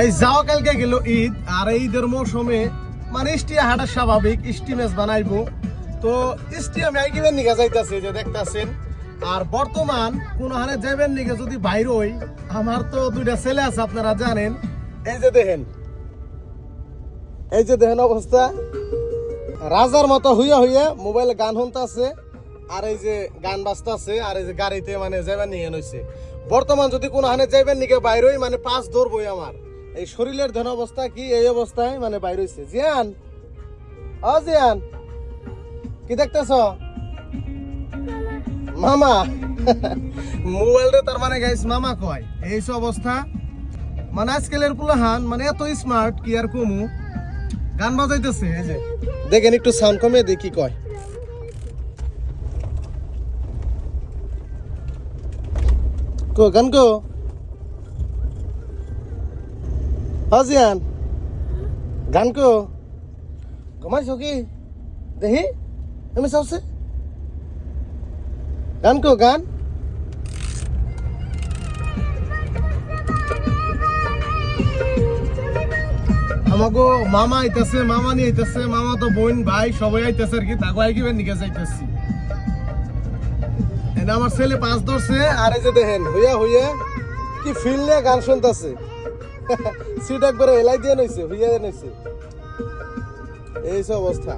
এই যাও কালকে গেল ঈদ, আর ঈদের মৌসুমে মানে স্টিয়া হাঁটা স্বাভাবিক, স্টিমেজ বানাইবো। তো স্টিয়া আমি আইকিবেন নিকে যাইতাছে যে দেখতাছেন। আর বর্তমান কোন হানে যাবেন নিকে যদি বাইর হই, আমার তো দুইটা ছেলে আছে আপনারা জানেন। এই যে দেখেন, এই যে দেখেন অবস্থা, রাজার মতো হইয়া হইয়া মোবাইলে গান শুনতাছে, আর এই যে গান বাজতাছে, আর এই যে গাড়িতে মানে যাবেন নিয়ে নইছে। বর্তমান যদি কোনো হানে যাইবেন নিকে বাইর হই মানে পাঁচ ধরবই আমার। এই শরীরের ধন অবস্থা কি, এই অবস্থায় মানে বাইর হইছে। জিয়ান, ও জিয়ান, কি দেখতেছ? মামা মোবাইলটা তার মানে গাইস মামা কয়, এই সব অবস্থা। মানে আজকালের পুলাহান মানে এত স্মার্ট কি আর কমু, গান বাজাইতেছে। এই যে দেখেন, একটু সাউন্ড কমিয়ে দেখি কয়। কো গান কো হাজিয়ান, গান কো কমাইছ কি দেখি আমি চাওছে গান কো গান। আমাকে মামা আইতাছে, মামা নিয়ে আইতাছে, মামা তো বোন ভাই সবাই আইতাছে আর কি, তাকে আইকিবেন নিকে যাইতাছি। এনে আমার ছেলে পাঁচ ধরছে, আর এই যে দেখেন হইয়া হইয়া কি ফিল নিয়ে গান শুনতেছে। সিট একবারে এলাই দিয়ে নইছে, হইয়া নইছে, এই সব অবস্থা।